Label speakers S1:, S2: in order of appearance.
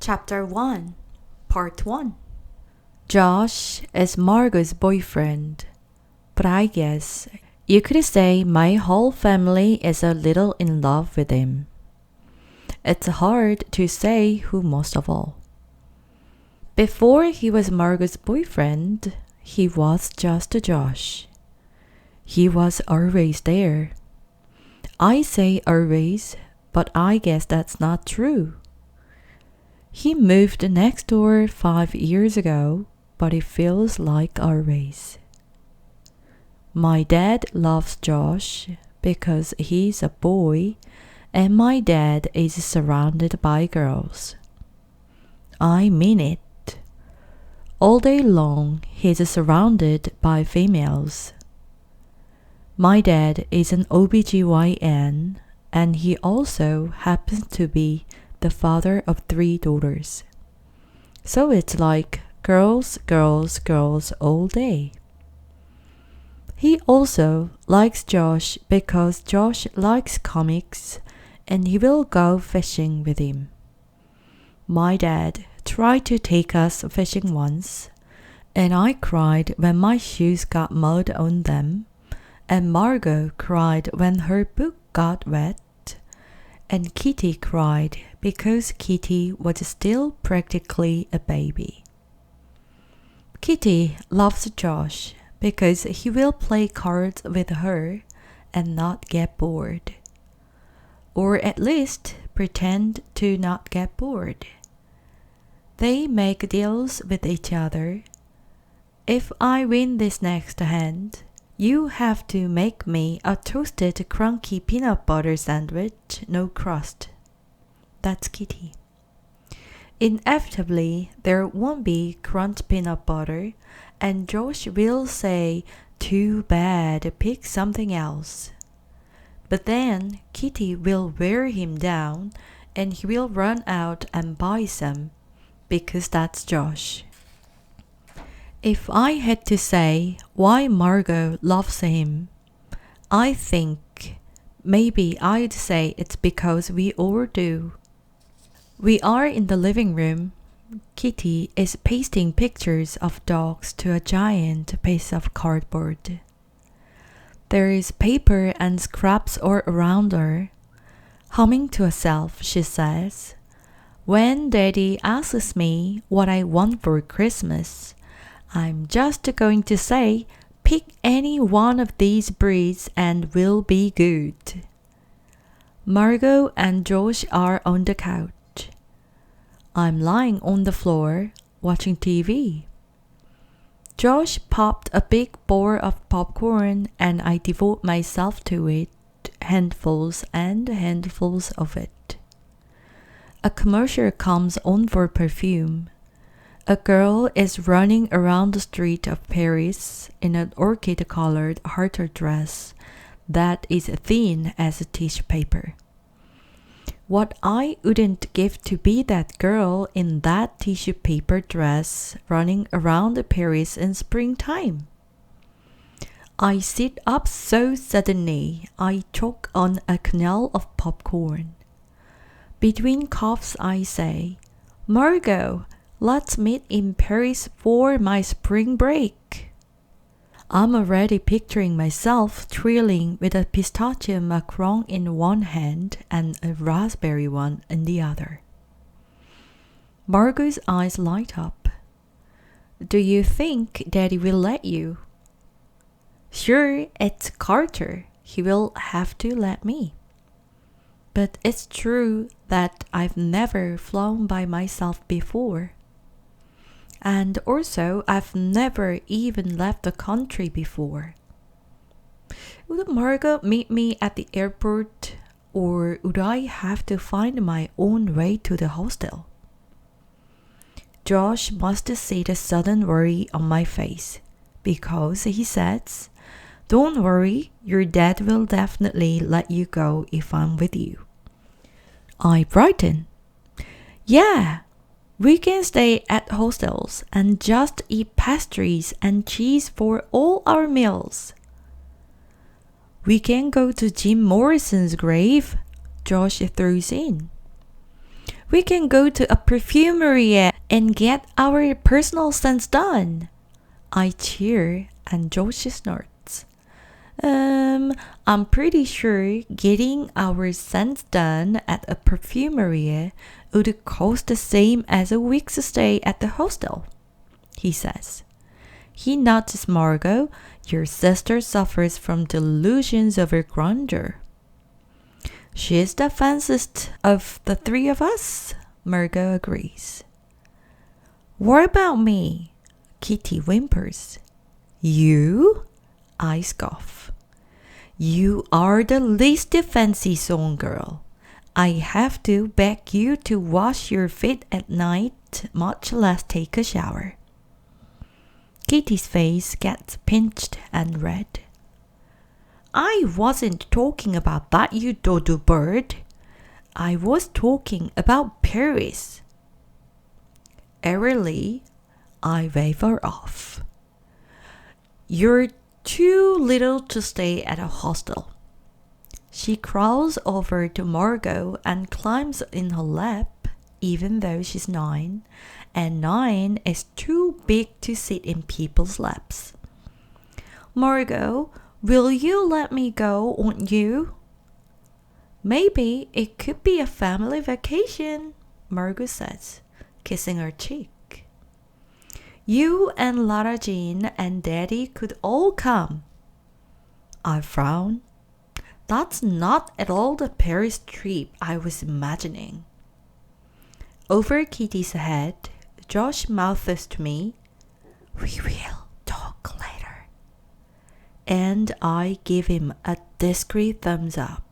S1: Chapter 1, Part 1. Josh is Margot's boyfriend, but I guess you could say my whole family is a little in love with him. It's hard to say who most of all. Before he was Margot's boyfriend, he was just Josh. He was always there. I say always, but I guess that's not true. He moved next door 5 years ago, but it feels like always. My dad loves Josh because he's a boy, and my dad is surrounded by girls. I mean it. All day long, he's surrounded by females. My dad is an OBGYN, and he also happens to be the father of 3 daughters. So it's like girls, girls, girls all day. He also likes Josh because Josh likes comics and he will go fishing with him. My dad tried to take us fishing once, and I cried when my shoes got mud on them, and Margot cried when her book got wet, and Kitty cried because Kitty was still practically a baby. Kitty loves Josh because he will play cards with her and not get bored. Or at least pretend to not get bored. They make deals with each other. If I win this next hand, you have to make me a toasted crunchy peanut butter sandwich, no crust. That's Kitty. Inevitably, there won't be crunch peanut butter, and Josh will say, "Too bad, pick something else." But then Kitty will wear him down, and he will run out and buy some, because that's Josh. If I had to say why Margot loves him, I think maybe I'd say it's because we all do. We are in the living room. Kitty is pasting pictures of dogs to a giant piece of cardboard. There is paper and scraps all around her. Humming to herself, she says, "When Daddy asks me what I want for Christmas, I'm just going to say, pick any one of these breeds and we'll be good." Margot and Josh are on the couch. I'm lying on the floor watching TV. Josh popped a big bowl of popcorn and I devote myself to it, handfuls and handfuls of it. A commercial comes on for perfume. A girl is running around the street of Paris in an orchid-colored halter dress that is thin as tissue paper. What I wouldn't give to be that girl in that tissue paper dress running around Paris in springtime. I sit up so suddenly I choke on a kernel of popcorn. Between coughs I say, "Margot, let's meet in Paris for my spring break." I'm already picturing myself thrilling with a pistachio macaron in one hand and a raspberry one in the other. Margot's eyes light up. "Do you think Daddy will let you?" "Sure, it's Carter. He will have to let me." "But it's true that I've never flown by myself before. And also, I've never even left the country before. Would Margot meet me at the airport, or would I have to find my own way to the hostel?" Josh must see the sudden worry on my face, because he says, "Don't worry, your dad will definitely let you go if I'm with you." I brighten. "Yeah! We can stay at hostels and just eat pastries and cheese for all our meals." "We can go to Jim Morrison's grave," Josh throws in. We can go to a perfumery and get our personal scents done. I cheer and Josh snorts. I'm pretty sure getting our scents done at a perfumery would cost the same as a week's stay at the hostel, he says. He nods Margot. Your sister suffers from delusions of her grandeur. She's the fanciest of the three of us, Margot agrees. What about me? Kitty whimpers. You? I scoff. You are the least fancy song girl. I have to beg you to wash your feet at night, much less take a shower. Kitty's face gets pinched and red. I wasn't talking about that, you dodo bird. I was talking about Paris. Airily, I wave her off. You're too little to stay at a hostel. She crawls over to Margot and climbs in her lap, even though she's 9, and 9 is too big to sit in people's laps. Margot, will you let me go, won't you? Maybe it could be a family vacation, Margot says, kissing her cheek. You and Lara Jean and Daddy could all come. I frown. That's not at all the Paris trip I was imagining. Over Kitty's head, Josh mouths to me, We will talk later. And I give him a discreet thumbs up.